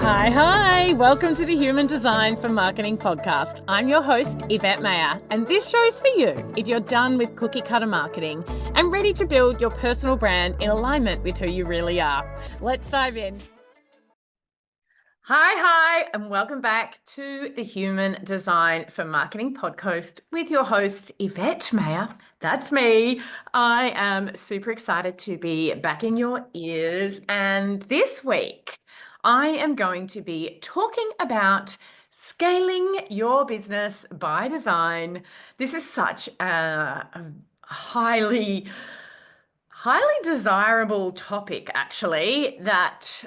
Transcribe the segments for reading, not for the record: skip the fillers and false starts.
Hi. Welcome to the Human Design for Marketing podcast. I'm your host, Yvette Mayer, and this show's for you if you're done with cookie cutter marketing and ready to build your personal brand in alignment with who you really are. Let's dive in. Hi, and welcome back to the Human Design for Marketing podcast with your host, Yvette Mayer. That's me. I am super excited to be back in your ears. And this week, I am going to be talking about scaling your business by design. This is such a highly desirable topic, actually, that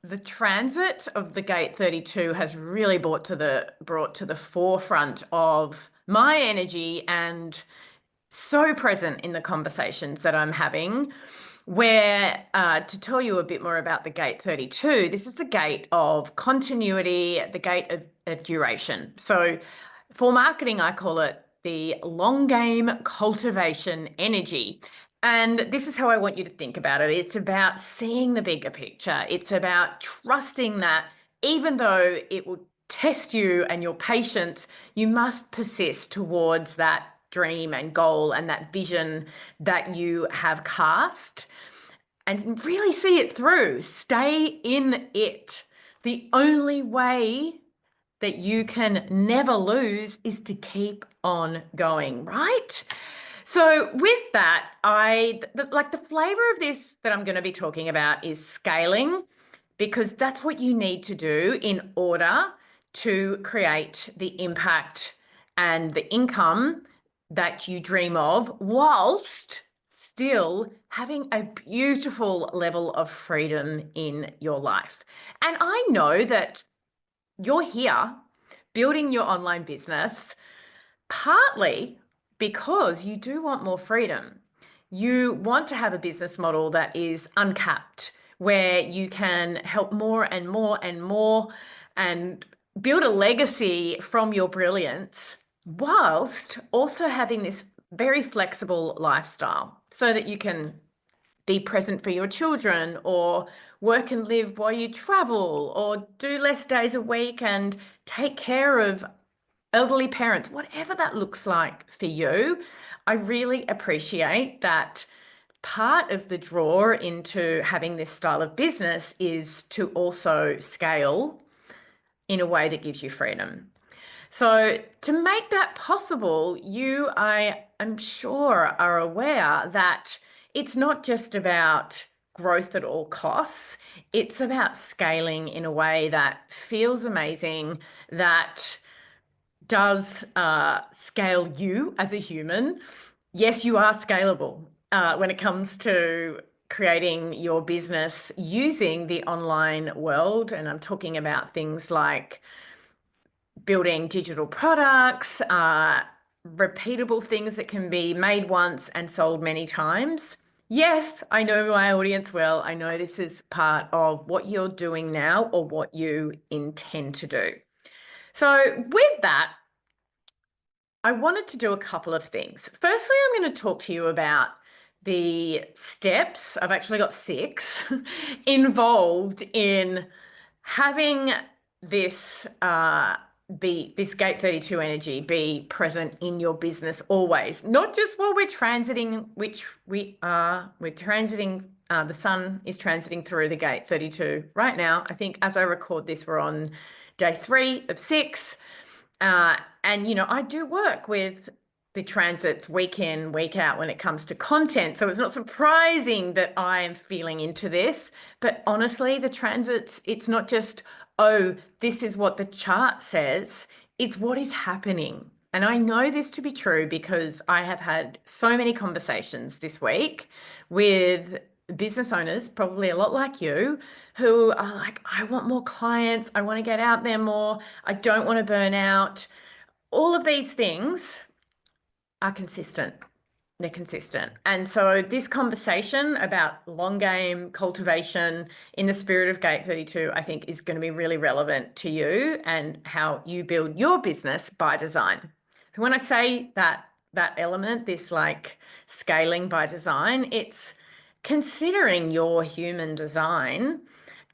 the transit of the Gate 32 has really brought to the forefront of my energy and so present in the conversations that I'm having. Where to tell you a bit more about the Gate 32, this is the gate of continuity, the gate of duration. So for marketing, I call it the long game cultivation energy. And this is how I want you to think about it. It's about seeing the bigger picture. It's about trusting that even though it will test you and your patience, you must persist towards that dream and goal and that vision that you have cast and really see it through. Stay in it. The only way that you can never lose is to keep on going, right? So with that, the flavor of this that I'm going to be talking about is scaling, because that's what you need to do in order to create the impact and the income that you dream of, whilst still having a beautiful level of freedom in your life. And I know that you're here building your online business partly because you do want more freedom. You want to have a business model that is uncapped, where you can help more and more and more and build a legacy from your brilliance, whilst also having this very flexible lifestyle so that you can be present for your children or work and live while you travel or do less days a week and take care of elderly parents, whatever that looks like for you. I really appreciate that part of the draw into having this style of business is to also scale in a way that gives you freedom. So to make that possible, I'm sure, are aware that it's not just about growth at all costs. It's about scaling in a way that feels amazing, that does scale you as a human. Yes, you are scalable when it comes to creating your business using the online world. And I'm talking about things like building digital products, repeatable things that can be made once and sold many times. Yes, I know my audience well. I know this is part of what you're doing now or what you intend to do. So with that, I wanted to do a couple of things. Firstly, I'm going to talk to you about the steps. I've actually got 6 involved in having this this Gate 32 energy be present in your business always, not just while we're transiting, which we're transiting. The sun is transiting through the Gate 32 right now. I think as I record this, we're on day 3 of 6. And, I do work with the transits week in, week out when it comes to content. So it's not surprising that I am feeling into this. But honestly, the transits, it's not just, oh, this is what the chart says. It's what is happening. And I know this to be true because I have had so many conversations this week with business owners, probably a lot like you, who are like, I want more clients. I want to get out there more. I don't want to burn out. All of these things are consistent. They're consistent. And so this conversation about long game cultivation in the spirit of Gate 32, I think is going to be really relevant to you and how you build your business by design. So when I say that element, this like scaling by design, it's considering your human design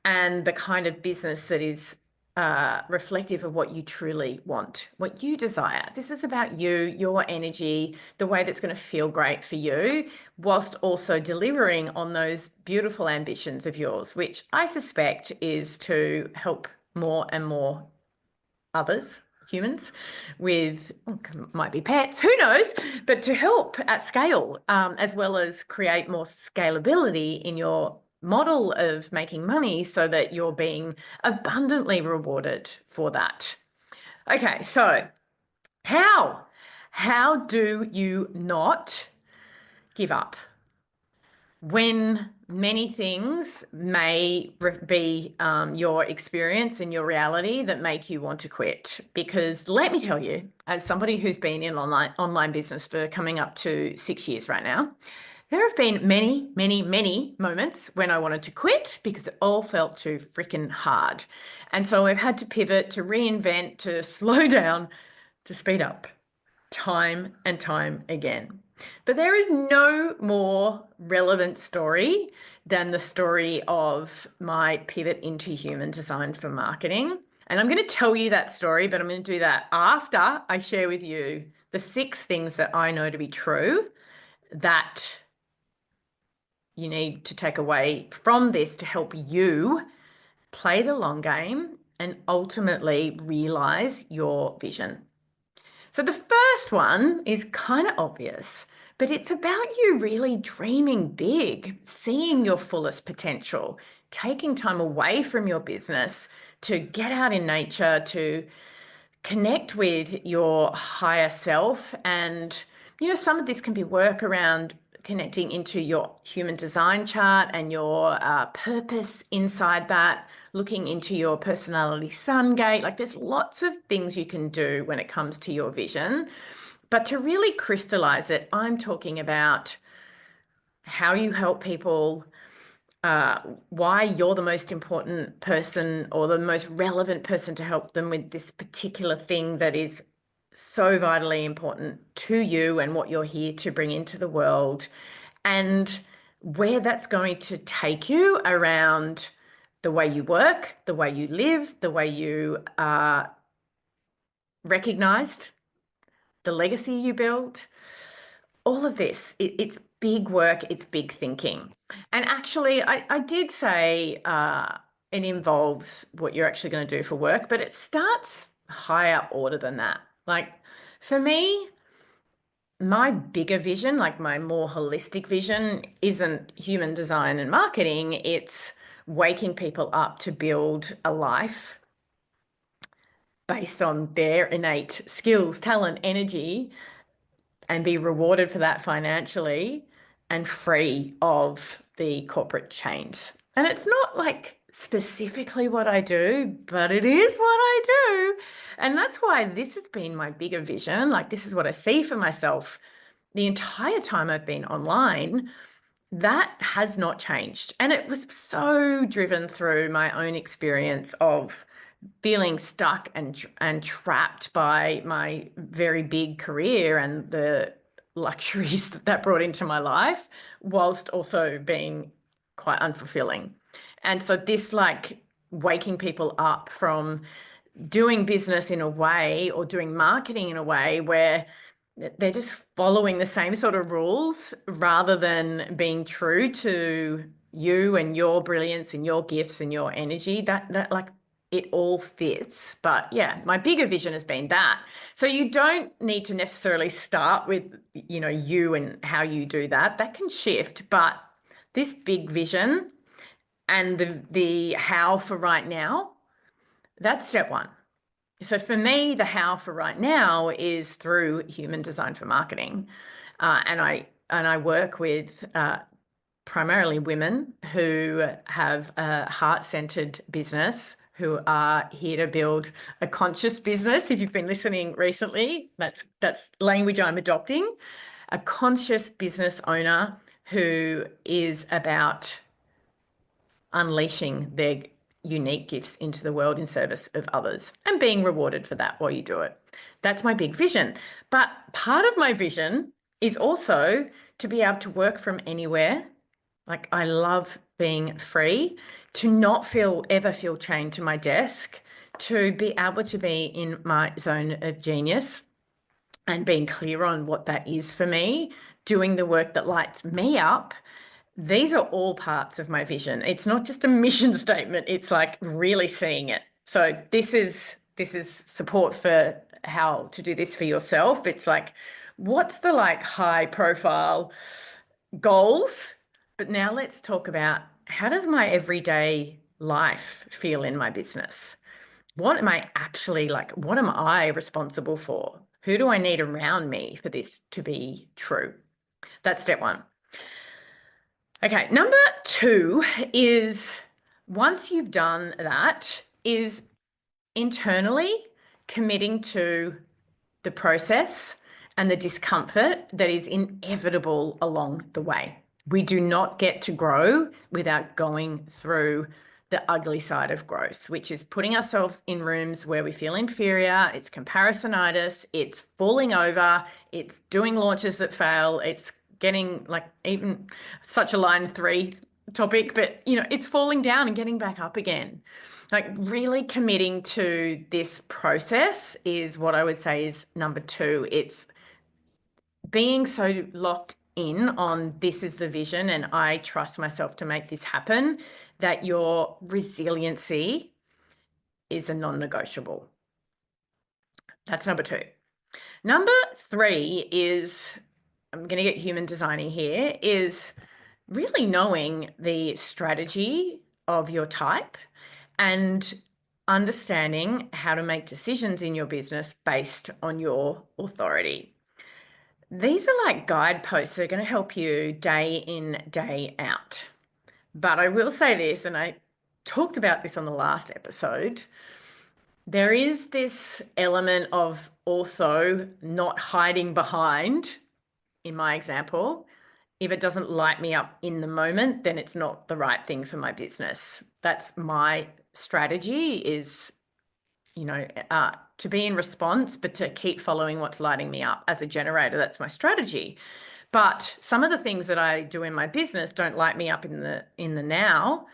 and the kind of business that is reflective of what you truly want, what you desire. This is about you, your energy, the way that's going to feel great for you, whilst also delivering on those beautiful ambitions of yours, which I suspect is to help more and more others, humans, with might be pets, who knows, but to help at scale, as well as create more scalability in your model of making money so that you're being abundantly rewarded for that. Okay, so how do you not give up when many things may be your experience and your reality that make you want to quit? Because let me tell you, as somebody who's been in online business for coming up to 6 years right now, there have been many, many, many moments when I wanted to quit because it all felt too freaking hard. And so I've had to pivot, to reinvent, to slow down, to speed up, time and time again. But there is no more relevant story than the story of my pivot into human design for marketing. And I'm going to tell you that story, but I'm going to do that after I share with you the 6 things that I know to be true that you need to take away from this to help you play the long game and ultimately realize your vision. So the first one is kind of obvious, but it's about you really dreaming big, seeing your fullest potential, taking time away from your business to get out in nature, to connect with your higher self. And, some of this can be work around connecting into your human design chart and your purpose inside that, looking into your personality sun gate. Like there's lots of things you can do when it comes to your vision. But to really crystallize it, I'm talking about how you help people, why you're the most important person or the most relevant person to help them with this particular thing that is so vitally important to you and what you're here to bring into the world, and where that's going to take you around the way you work, the way you live, the way you are recognized, the legacy you build. All of this, it's big work, it's big thinking. And actually, I did say it involves what you're actually going to do for work, but it starts higher order than that. Like for me, my bigger vision, like my more holistic vision, isn't human design and marketing. It's waking people up to build a life based on their innate skills, talent, energy, and be rewarded for that financially and free of the corporate chains. And it's not like specifically what I do, but it is what I do. And that's why this has been my bigger vision. Like this is what I see for myself the entire time I've been online. That has not changed. And it was so driven through my own experience of feeling stuck and trapped by my very big career and the luxuries that brought into my life, whilst also being quite unfulfilling. And so this like waking people up from doing business in a way or doing marketing in a way where they're just following the same sort of rules rather than being true to you and your brilliance and your gifts and your energy, that like it all fits. But yeah, my bigger vision has been that. So you don't need to necessarily start with, you and how you do that. That can shift, but this big vision and the how for right now, that's step one. So for me, the how for right now is through human design for marketing. And I work with primarily women who have a heart-centered business, who are here to build a conscious business. If you've been listening recently, that's language I'm adopting. A conscious business owner who is about unleashing their unique gifts into the world in service of others and being rewarded for that while you do it. That's my big vision. But part of my vision is also to be able to work from anywhere. Like I love being free, to not ever feel chained to my desk, to be able to be in my zone of genius and being clear on what that is for me, doing the work that lights me up. These are all parts of my vision. It's not just a mission statement, it's like really seeing it. So this is support for how to do this for yourself. It's like, what's the like high profile goals? But now let's talk about, how does my everyday life feel in my business? What am I actually like? What am I responsible for? Who do I need around me for this to be true? That's step one. Okay, number two is, once you've done that, is internally committing to the process and the discomfort that is inevitable along the way. We do not get to grow without going through the ugly side of growth, which is putting ourselves in rooms where we feel inferior. It's comparisonitis, it's falling over, it's doing launches that fail, it's getting like even such a line three topic, but it's falling down and getting back up again. Like really committing to this process is what I would say is number two. It's being so locked in on this is the vision and I trust myself to make this happen, that your resiliency is a non-negotiable. That's number two. Number three is, I'm going to get human designy here, is really knowing the strategy of your type and understanding how to make decisions in your business based on your authority. These are like guideposts that are going to help you day in, day out. But I will say this, and I talked about this on the last episode, there is this element of also not hiding behind, in my example, if it doesn't light me up in the moment, then it's not the right thing for my business. That's my strategy, is, to be in response, but to keep following what's lighting me up as a generator. That's my strategy. But some of the things that I do in my business don't light me up in the now.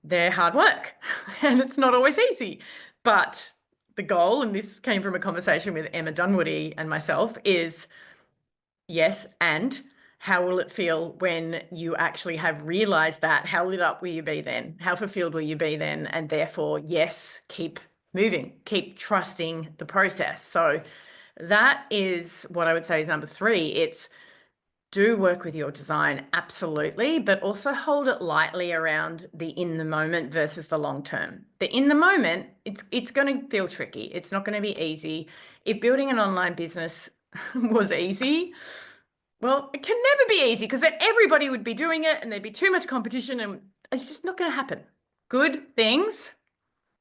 They're hard work and it's not always easy. But the goal, and this came from a conversation with Emma Dunwoody and myself, is yes, and how will it feel when you actually have realized that? How lit up will you be then? How fulfilled will you be then? And therefore, yes, keep moving, keep trusting the process. So that is what I would say is number three. It's do work with your design, absolutely, but also hold it lightly around the in the moment versus the long term. The in the moment, it's going to feel tricky. It's not going to be easy. If building an online business was easy, well, it can never be easy, because then everybody would be doing it and there'd be too much competition and it's just not going to happen. Good things,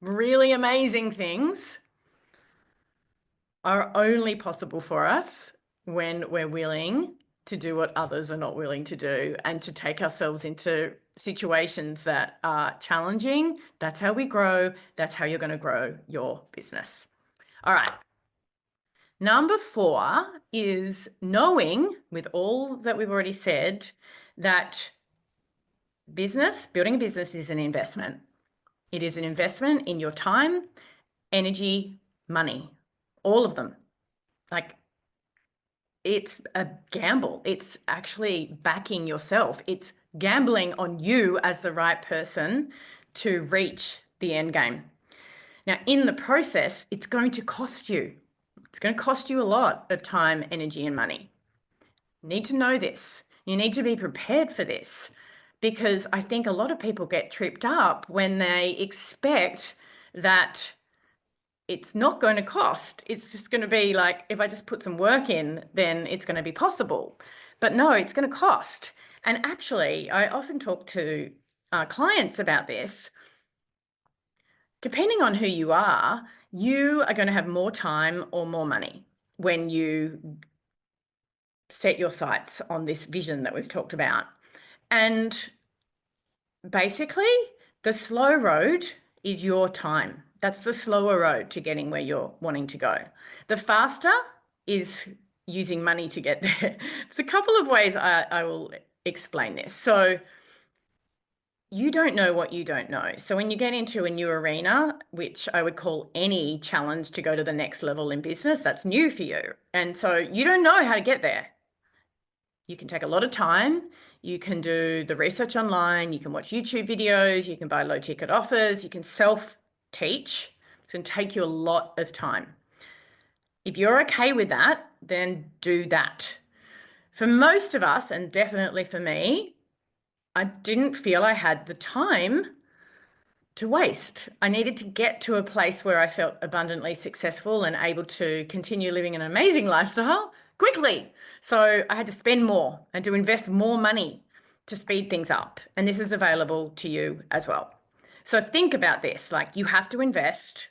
really amazing things, are only possible for us when we're willing to do what others are not willing to do and to take ourselves into situations that are challenging. That's how we grow. That's how you're going to grow your business. All right. Number four is knowing, with all that we've already said, that building a business is an investment. It is an investment in your time, energy, money, all of them. Like, it's a gamble. It's actually backing yourself. It's gambling on you as the right person to reach the end game. Now, in the process, it's going to cost you. It's going to cost you a lot of time, energy, and money. You need to know this. You need to be prepared for this, because I think a lot of people get tripped up when they expect that it's not going to cost. It's just going to be like, if I just put some work in, then it's going to be possible. But no, it's going to cost. And actually, I often talk to clients about this. Depending on who you are going to have more time or more money when you set your sights on this vision that we've talked about. And basically, the slow road is your time. That's the slower road to getting where you're wanting to go. The faster is using money to get there. There's a couple of ways I will explain this. So you don't know what you don't know. So when you get into a new arena, which I would call any challenge to go to the next level in business, that's new for you. And so you don't know how to get there. You can take a lot of time. You can do the research online. You can watch YouTube videos. You can buy low ticket offers. You can self-teach. It's going to take you a lot of time. If you're okay with that, then do that. For most of us, and definitely for me, I didn't feel I had the time to waste. I needed to get to a place where I felt abundantly successful and able to continue living an amazing lifestyle quickly. So I had to spend more and to invest more money to speed things up. And this is available to you as well. So think about this, like you have to invest.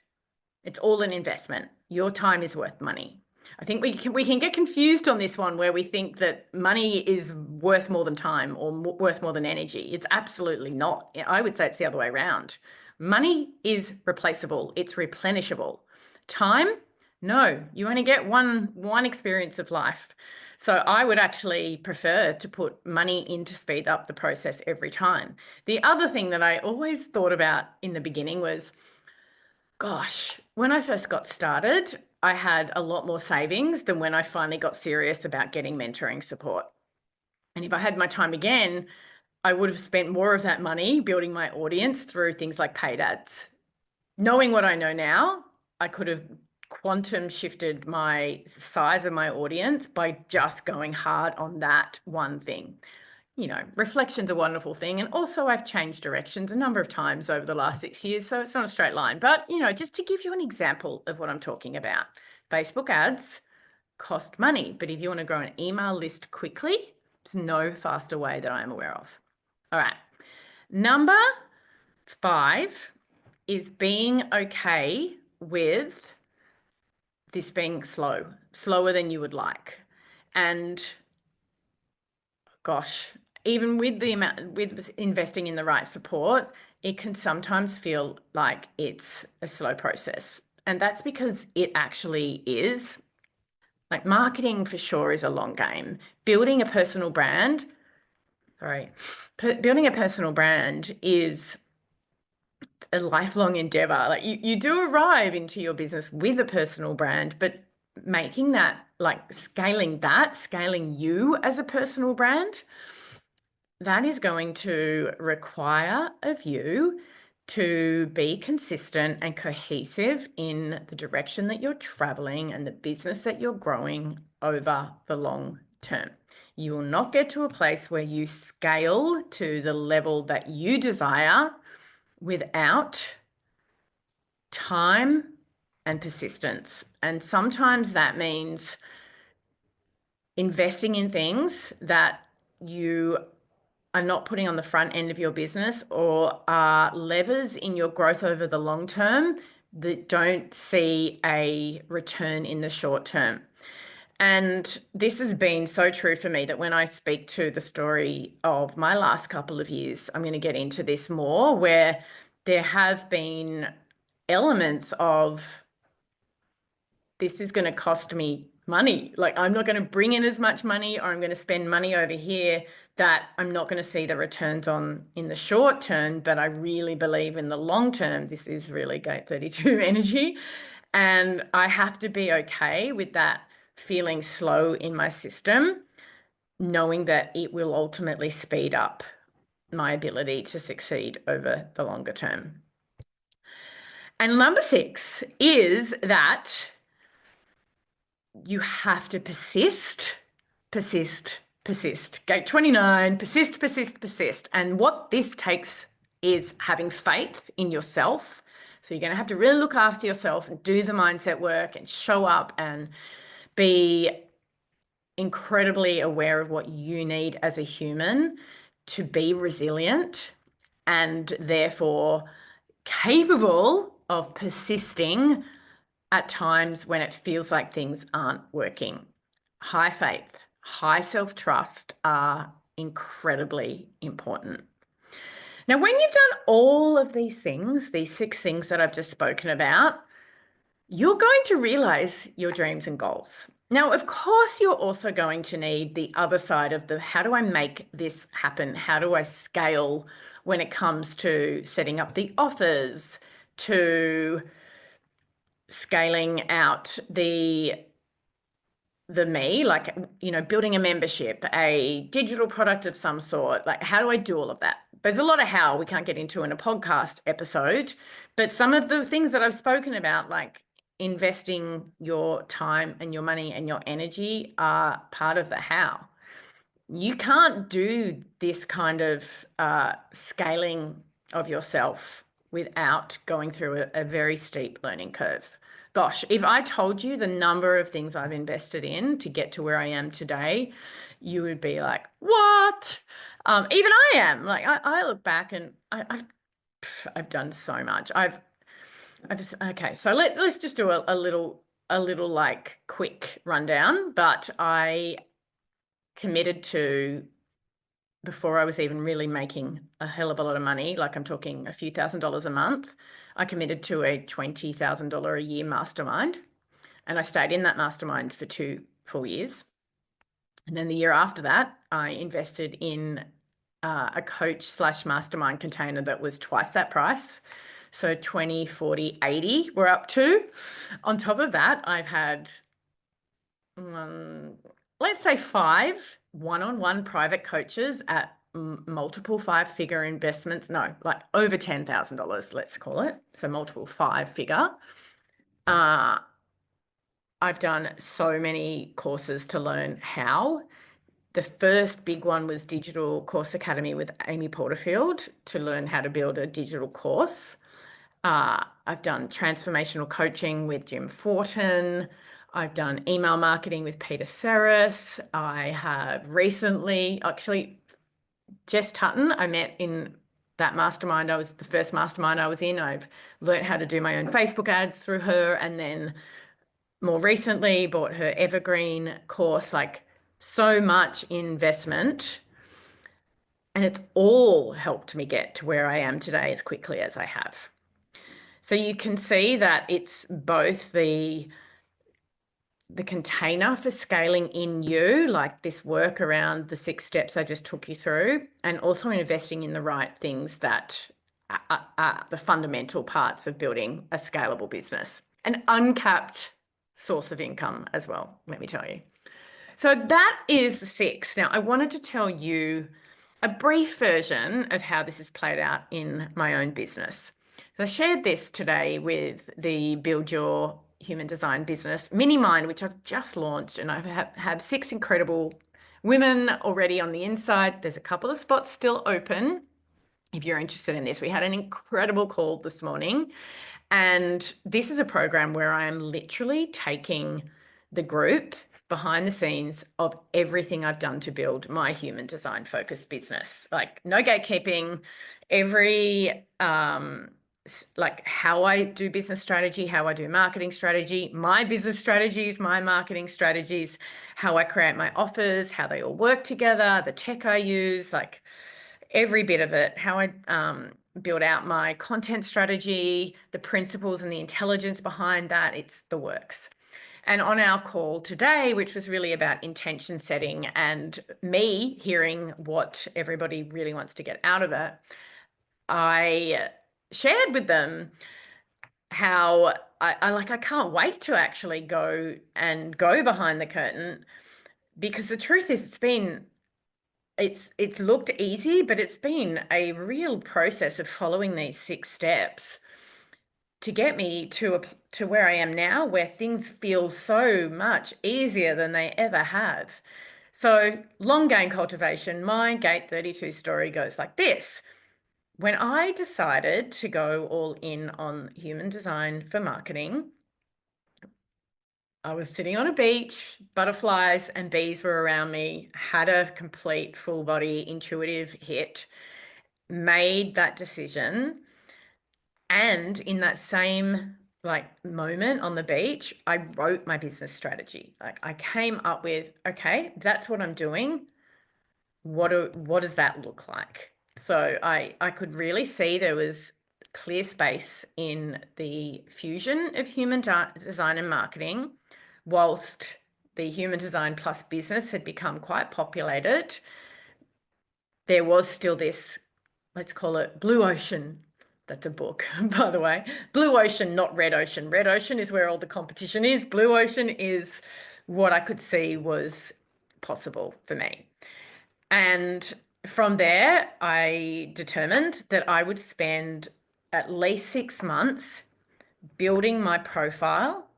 It's all an investment. Your time is worth money. I think we can get confused on this one where we think that money is worth more than time or worth more than energy. It's absolutely not. I would say it's the other way around. Money is replaceable. It's replenishable. Time, no, you only get one experience of life. So I would actually prefer to put money in to speed up the process every time. The other thing that I always thought about in the beginning was, gosh, when I first got started, I had a lot more savings than when I finally got serious about getting mentoring support. And if I had my time again, I would have spent more of that money building my audience through things like paid ads. Knowing what I know now, I could have quantum shifted my size of my audience by just going hard on that one thing. You know, reflection's a wonderful thing. And also I've changed directions a number of times over the last 6 years. So it's not a straight line, but you know, just to give you an example of what I'm talking about, Facebook ads cost money, but if you want to grow an email list quickly, there's no faster way that I'm aware of. All right. Number 5 is being okay with this being slower than you would like. And gosh, even with investing in the right support, it can sometimes feel like it's a slow process. And that's because it actually is. Like marketing for sure is a long game. Building a personal brand, building a personal brand is a lifelong endeavor. Like you do arrive into your business with a personal brand, but making that, like scaling you as a personal brand, that is going to require of you to be consistent and cohesive in the direction that you're traveling and the business that you're growing over the long term. You will not get to a place where you scale to the level that you desire without time and persistence. And sometimes that means investing in things that you are not putting on the front end of your business or are levers in your growth over the long term that don't see a return in the short term. And this has been so true for me that when I speak to the story of my last couple of years, I'm going to get into this more, where there have been elements of this is going to cost me money. Like I'm not going to bring in as much money, or I'm going to spend money over here that I'm not going to see the returns on in the short term, but I really believe in the long term, this is really Gate 32 energy. And I have to be okay with that feeling slow in my system, knowing that it will ultimately speed up my ability to succeed over the longer term. And number 6 is that you have to persist. Gate 29, persist. And what this takes is having faith in yourself. So you're going to have to really look after yourself and do the mindset work and show up and be incredibly aware of what you need as a human to be resilient and therefore capable of persisting at times when it feels like things aren't working. High faith, high self-trust are incredibly important. Now, when you've done all of these things, these 6 things that I've just spoken about, you're going to realize your dreams and goals. Now, of course, you're also going to need the other side of the how do I make this happen? How do I scale when it comes to setting up the offers, to scaling out the me, like, building a membership, a digital product of some sort. Like, how do I do all of that? There's a lot of how we can't get into in a podcast episode, but some of the things that I've spoken about, like investing your time and your money and your energy, are part of the how. You can't do this kind of scaling of yourself without going through a very steep learning curve. Gosh, if I told you the number of things I've invested in to get to where I am today, you would be like, what? Even I am. Like, I look back and I've done so much. Okay, so let's just do a little like quick rundown. But I committed to, before I was even really making a hell of a lot of money, like I'm talking a few $1,000s a month, I committed to a $20,000 a year mastermind. And I stayed in that mastermind for 2 full years. And then the year after that, I invested in a coach/mastermind container that was twice that price. So 20, 40, 80 we're up to. On top of that, I've had, let's say 5 one-on-one private coaches at multiple 5-figure investments. No, like over $10,000, let's call it. So multiple 5-figure. I've done so many courses to learn how. The first big one was Digital Course Academy with Amy Porterfield, to learn how to build a digital course. I've done transformational coaching with Jim Fortin. I've done email marketing with Peter Saris. I have recently, actually, Jess Tutton, I met in that mastermind. I was the first mastermind I was in. I've learned how to do my own Facebook ads through her, and then more recently bought her Evergreen course. Like, so much investment, and it's all helped me get to where I am today as quickly as I have. So you can see that it's both the container for scaling in you, like this work around the 6 steps I just took you through, and also investing in the right things that are the fundamental parts of building a scalable business. An uncapped source of income as well, let me tell you. So that is the 6. Now, I wanted to tell you a brief version of how this has played out in my own business. So I shared this today with the Build Your Human Design Business Mini Mind, which I've just launched, and I have 6 incredible women already on the inside. There's a couple of spots still open if you're interested in this. We had an incredible call this morning, and this is a program where I am literally taking the group behind the scenes of everything I've done to build my human design focused business. Like, no gatekeeping, every like how I do business strategy, how I do marketing strategy, my business strategies, my marketing strategies, how I create my offers, how they all work together, the tech I use, like every bit of it, how I build out my content strategy, the principles and the intelligence behind that. It's the works. And on our call today, which was really about intention setting and me hearing what everybody really wants to get out of it, I shared with them how I can't wait to actually go behind the curtain, because the truth is it's looked easy, but it's been a real process of following these 6 steps to get me to where I am now, where things feel so much easier than they ever have. So, long game cultivation, my Gate 32 story goes like this. When I decided to go all in on human design for marketing, I was sitting on a beach, butterflies and bees were around me, had a complete full body intuitive hit, made that decision. And in that same moment on the beach, I wrote my business strategy. Like, I came up with, okay, that's what I'm doing. What does that look like? So I could really see there was clear space in the fusion of human design and marketing, whilst the human design plus business had become quite populated. There was still this let's call it Blue Ocean. That's a book, by the way. Blue Ocean, not Red Ocean. Red Ocean is where all the competition is. Blue Ocean is what I could see was possible for me. And from there, I determined that I would spend at least 6 months building my profile.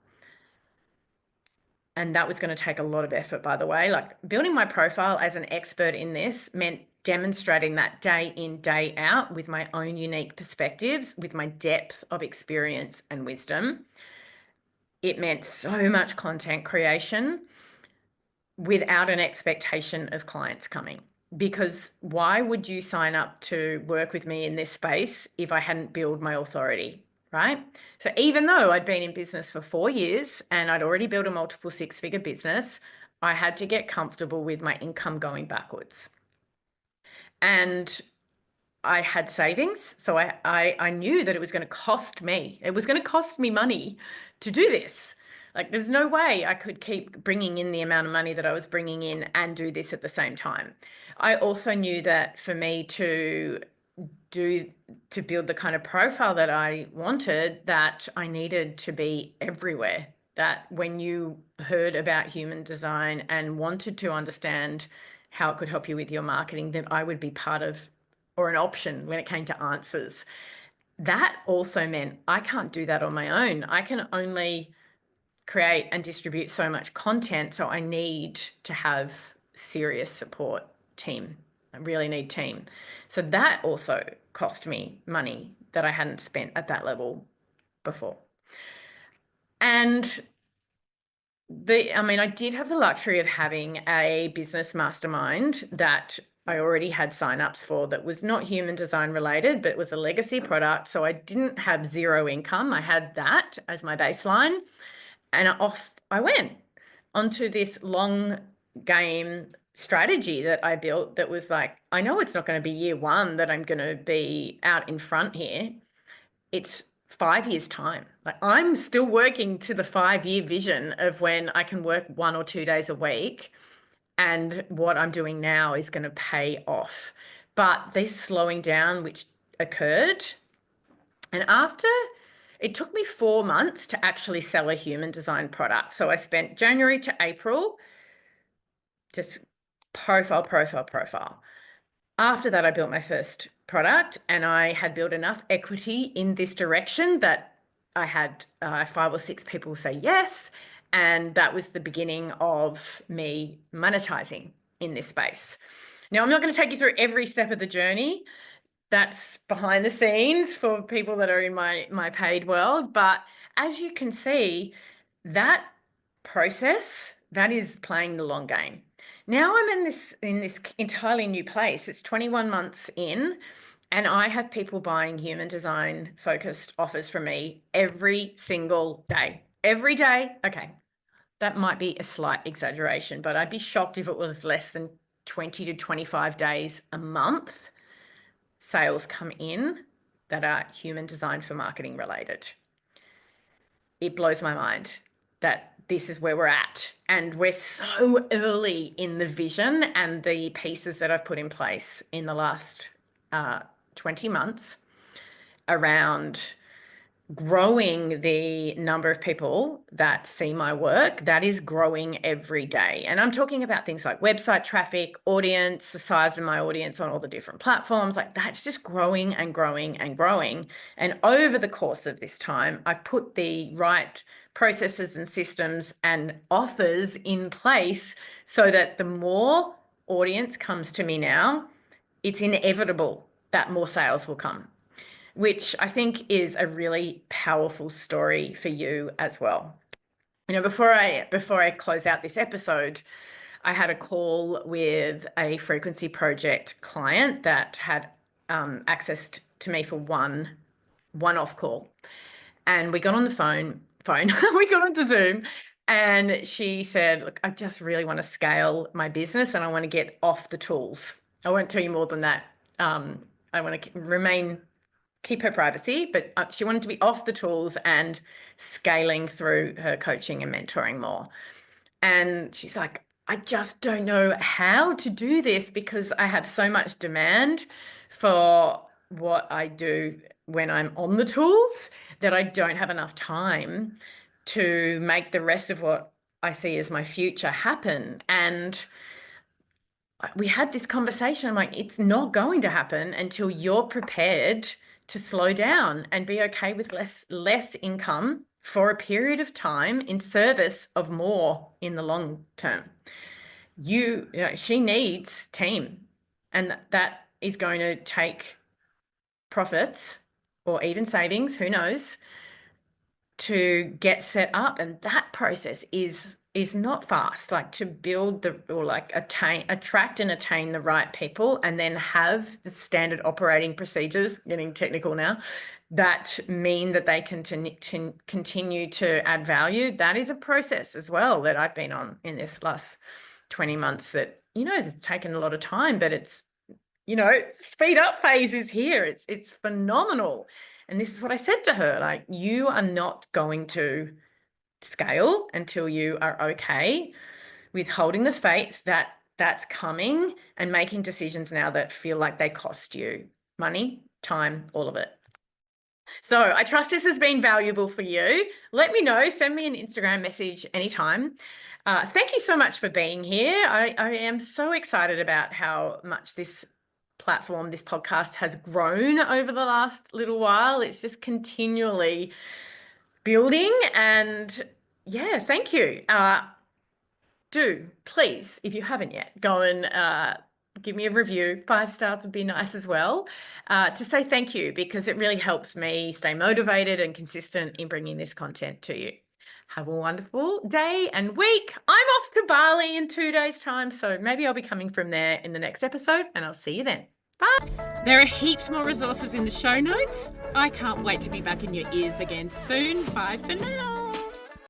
And that was going to take a lot of effort, by the way. Like building my profile as an expert in this meant demonstrating that day in, day out with my own unique perspectives, with my depth of experience and wisdom. It meant so much content creation without an expectation of clients coming. Because why would you sign up to work with me in this space if I hadn't built my authority, right? So even though I'd been in business for 4 years and I'd already built a multiple six-figure business, I had to get comfortable with my income going backwards. And I had savings, so I knew that it was going to cost me. It was going to cost me money to do this. Like, there's no way I could keep bringing in the amount of money that I was bringing in and do this at the same time. I also knew that for me to build the kind of profile that I wanted, that I needed to be everywhere. That when you heard about human design and wanted to understand how it could help you with your marketing, that I would be part of or an option when it came to answers. That also meant I can't do that on my own. I can only create and distribute so much content. So I need to have serious support team. I really need team. So that also cost me money that I hadn't spent at that level before. And I did have the luxury of having a business mastermind that I already had signups for that was not human design related, but it was a legacy product. So I didn't have zero income. I had that as my baseline. And off I went onto this long game strategy that I built that was like, I know it's not going to be year one that I'm going to be out in front here. It's 5 years' time. Like I'm still working to the 5-year vision of when I can work 1 or 2 days a week. And what I'm doing now is going to pay off. But this slowing down, which occurred, and after it took me 4 months to actually sell a human design product. So I spent January to April just profile. After that, I built my first product and I had built enough equity in this direction that I had 5 or 6 people say yes. And that was the beginning of me monetizing in this space. Now, I'm not going to take you through every step of the journey. That's behind the scenes for people that are in my paid world. But as you can see, that process, that is playing the long game. Now I'm in this entirely new place. It's 21 months in, and I have people buying human design focused offers from me every single day. Every day. Okay, that might be a slight exaggeration, but I'd be shocked if it was less than 20 to 25 days a month sales come in that are human design for marketing related. It blows my mind that this is where we're at. And we're so early in the vision and the pieces that I've put in place in the last 20 months around growing the number of people that see my work. That is growing every day. And I'm talking about things like website traffic, audience, the size of my audience on all the different platforms. Like that's just growing and growing and growing. And over the course of this time, I've put the right processes and systems and offers in place so that the more audience comes to me now, it's inevitable that more sales will come, which I think is a really powerful story for you as well. You know, before I close out this episode, I had a call with a frequency project client that had access to me for one-off call. And we got on the phone, we got onto Zoom, and she said, look, I just really want to scale my business and I want to get off the tools. I won't tell you more than that. I want to keep her privacy, but she wanted to be off the tools and scaling through her coaching and mentoring more. And she's like, I just don't know how to do this because I have so much demand for what I do when I'm on the tools, that I don't have enough time to make the rest of what I see as my future happen. And we had this conversation. I'm like, it's not going to happen until you're prepared to slow down and be okay with less income for a period of time in service of more in the long term. She needs team, and that is going to take profits or even savings, who knows, to get set up. And that process is not fast. Like, to build attract and attain the right people, and then have the standard operating procedures, getting technical now, that mean that they can continue to add value. That is a process as well that I've been on in this last 20 months that, it's taken a lot of time, but it's, speed up phase is here. It's phenomenal. And this is what I said to her, like, you are not going to scale until you are okay with holding the faith that that's coming, and making decisions now that feel like they cost you money, time, all of it. So I trust this has been valuable for you. Let me know. Send me an Instagram message anytime. Thank you so much for being here. I am so excited about how much this platform, this podcast, has grown over the last little while. It's just continually building, and yeah, thank you. Do please, if you haven't yet, go and give me a review. 5 stars would be nice as well, to say thank you, because it really helps me stay motivated and consistent in bringing this content to you. Have a wonderful day and week. I'm off to Bali in 2 days' time, so maybe I'll be coming from there in the next episode, and I'll see you then. Bye. There are heaps more resources in the show notes. I can't wait to be back in your ears again soon. Bye for now.